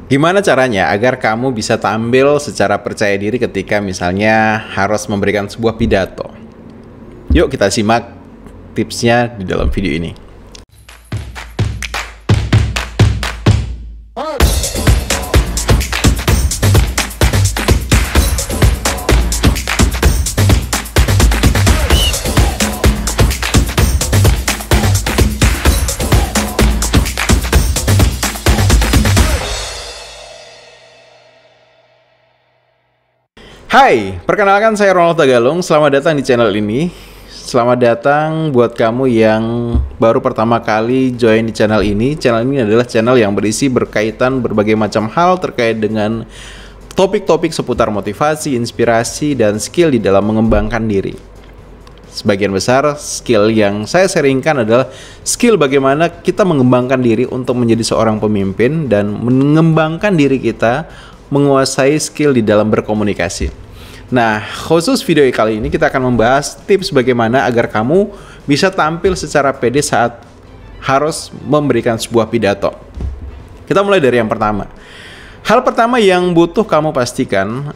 Gimana caranya agar kamu bisa tampil secara percaya diri ketika misalnya harus memberikan sebuah pidato? Yuk kita simak tipsnya di dalam video ini. Hai, perkenalkan saya Ronald Tagalung. Selamat datang di channel ini. Selamat datang buat kamu yang baru pertama kali join di channel ini. Channel ini adalah channel yang berisi berkaitan berbagai macam hal terkait dengan topik-topik seputar motivasi, inspirasi, dan skill di dalam mengembangkan diri. Sebagian besar skill yang saya sharingkan adalah skill bagaimana kita mengembangkan diri untuk menjadi seorang pemimpin dan mengembangkan diri kita menguasai skill di dalam berkomunikasi. Nah, khusus video kali ini kita akan membahas tips bagaimana agar kamu bisa tampil secara pede saat harus memberikan sebuah pidato. Kita mulai dari yang pertama. Hal pertama yang butuh kamu pastikan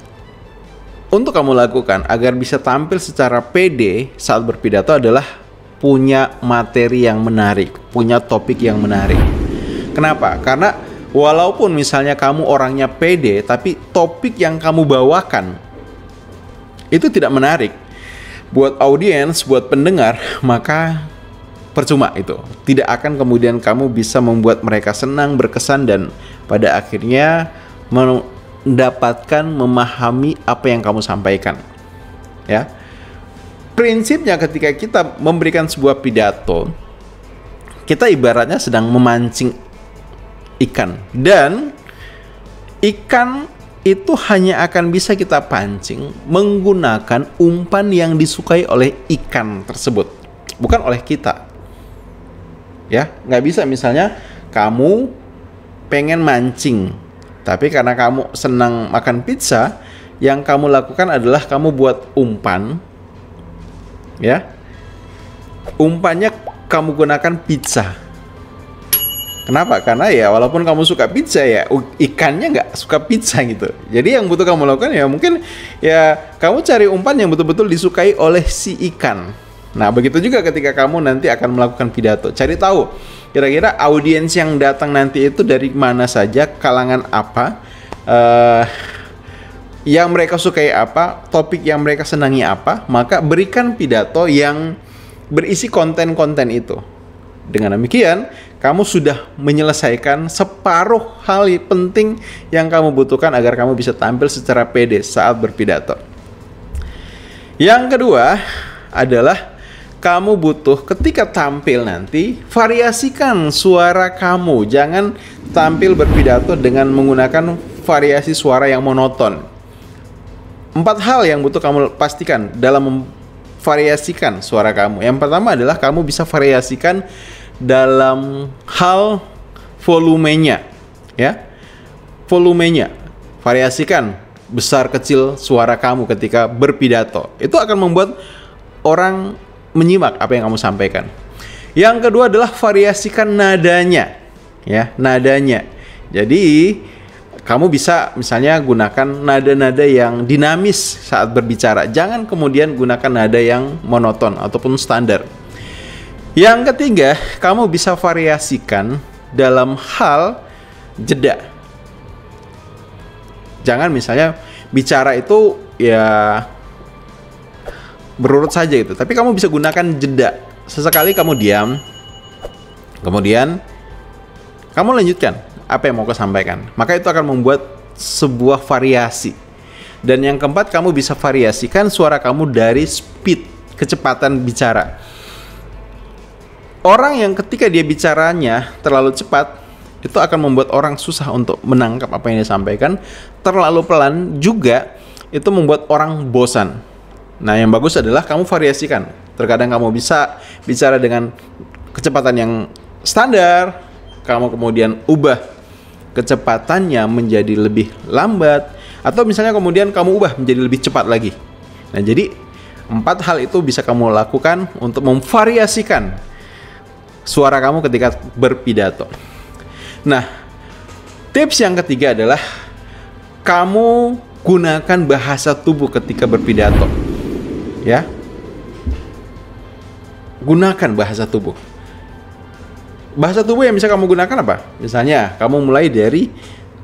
untuk kamu lakukan agar bisa tampil secara pede saat berpidato adalah punya materi yang menarik, punya topik yang menarik. Kenapa? Karena walaupun misalnya kamu orangnya pede, tapi topik yang kamu bawakan itu tidak menarik buat audiens, buat pendengar, maka percuma itu. Tidak akan kemudian kamu bisa membuat mereka senang, berkesan, dan pada akhirnya mendapatkan, memahami apa yang kamu sampaikan. Ya, prinsipnya ketika kita memberikan sebuah pidato, kita ibaratnya sedang memancing ikan, dan ikan itu hanya akan bisa kita pancing menggunakan umpan yang disukai oleh ikan tersebut, bukan oleh kita. Ya, nggak bisa misalnya kamu pengen mancing, tapi karena kamu senang makan pizza, yang kamu lakukan adalah kamu buat umpan. Ya, umpannya kamu gunakan pizza. Kenapa? Karena ya walaupun kamu suka pizza, ya ikannya nggak suka pizza gitu. Jadi yang butuh kamu lakukan ya mungkin ya kamu cari umpan yang betul-betul disukai oleh si ikan. Nah, begitu juga ketika kamu nanti akan melakukan pidato. Cari tahu kira-kira audiens yang datang nanti itu dari mana saja, kalangan apa, yang mereka sukai apa, topik yang mereka senangi apa, maka berikan pidato yang berisi konten-konten itu. Dengan demikian, kamu sudah menyelesaikan separuh hal penting yang kamu butuhkan agar kamu bisa tampil secara pede saat berpidato. Yang kedua adalah kamu butuh ketika tampil nanti, variasikan suara kamu. Jangan tampil berpidato dengan menggunakan variasi suara yang monoton. 4 hal yang butuh kamu pastikan dalam memvariasikan suara kamu. Yang pertama adalah kamu bisa variasikan dalam hal volumenya, ya, volumenya, variasikan besar kecil suara kamu ketika berpidato. Itu akan membuat orang menyimak apa yang kamu sampaikan. Yang kedua adalah variasikan nadanya, ya, nadanya. Jadi kamu bisa misalnya gunakan nada-nada yang dinamis saat berbicara. Jangan kemudian gunakan nada yang monoton ataupun standar. Yang ketiga, kamu bisa variasikan dalam hal jeda. Jangan misalnya bicara itu ya berurut saja gitu, tapi kamu bisa gunakan jeda. Sesekali kamu diam, kemudian kamu lanjutkan apa yang mau kau sampaikan. Maka itu akan membuat sebuah variasi. Dan yang keempat, kamu bisa variasikan suara kamu dari speed, kecepatan bicara. Orang yang ketika dia bicaranya terlalu cepat, itu akan membuat orang susah untuk menangkap apa yang disampaikan. Terlalu pelan juga itu membuat orang bosan. Nah, yang bagus adalah kamu variasikan. Terkadang kamu bisa bicara dengan kecepatan yang standar, kamu kemudian ubah kecepatannya menjadi lebih lambat, atau misalnya kemudian kamu ubah menjadi lebih cepat lagi. Nah, jadi 4 hal itu bisa kamu lakukan untuk memvariasikan suara kamu ketika berpidato. Nah, Tips yang ketiga adalah kamu gunakan bahasa tubuh ketika berpidato. Ya. Gunakan bahasa tubuh. Bahasa tubuh yang bisa kamu gunakan apa? Misalnya, kamu mulai dari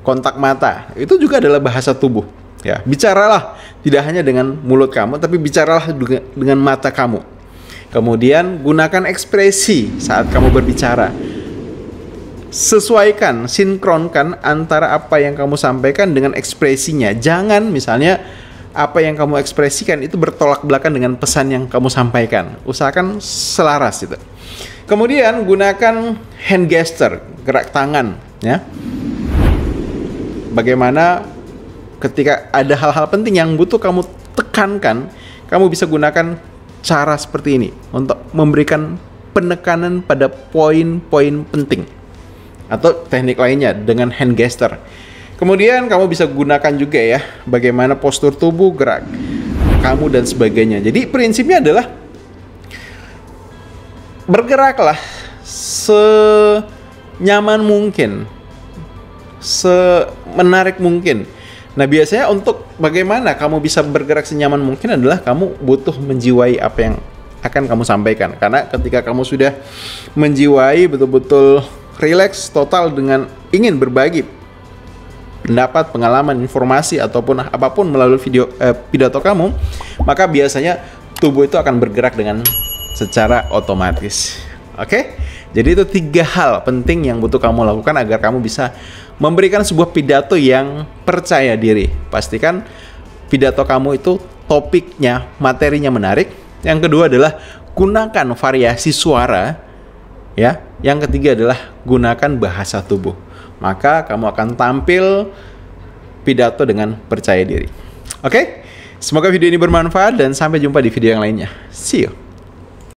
kontak mata. Itu juga adalah bahasa tubuh. Ya, bicaralah tidak hanya dengan mulut kamu, tapi bicaralah dengan mata kamu. Kemudian gunakan ekspresi saat kamu berbicara. Sesuaikan, sinkronkan antara apa yang kamu sampaikan dengan ekspresinya. Jangan misalnya apa yang kamu ekspresikan itu bertolak belakang dengan pesan yang kamu sampaikan. Usahakan selaras itu. Kemudian gunakan hand gesture, gerak tangan, ya. Bagaimana ketika ada hal-hal penting yang butuh kamu tekankan, kamu bisa gunakan cara seperti ini untuk memberikan penekanan pada poin-poin penting. Atau teknik lainnya dengan hand gesture. Kemudian kamu bisa gunakan juga ya bagaimana postur tubuh, gerak kamu dan sebagainya. Jadi prinsipnya adalah bergeraklah senyaman mungkin, semenarik mungkin. Nah biasanya untuk bagaimana kamu bisa bergerak senyaman mungkin adalah kamu butuh menjiwai apa yang akan kamu sampaikan. Karena ketika kamu sudah menjiwai betul-betul rileks total dengan ingin berbagi pendapat, pengalaman, informasi ataupun apapun melalui pidato kamu, maka biasanya tubuh itu akan bergerak dengan secara otomatis. Oke? Jadi itu 3 hal penting yang butuh kamu lakukan agar kamu bisa memberikan sebuah pidato yang percaya diri. Pastikan pidato kamu itu topiknya, materinya menarik. Yang kedua adalah gunakan variasi suara. Ya, yang ketiga adalah gunakan bahasa tubuh. Maka kamu akan tampil pidato dengan percaya diri. Oke? Semoga video ini bermanfaat dan sampai jumpa di video yang lainnya. See you.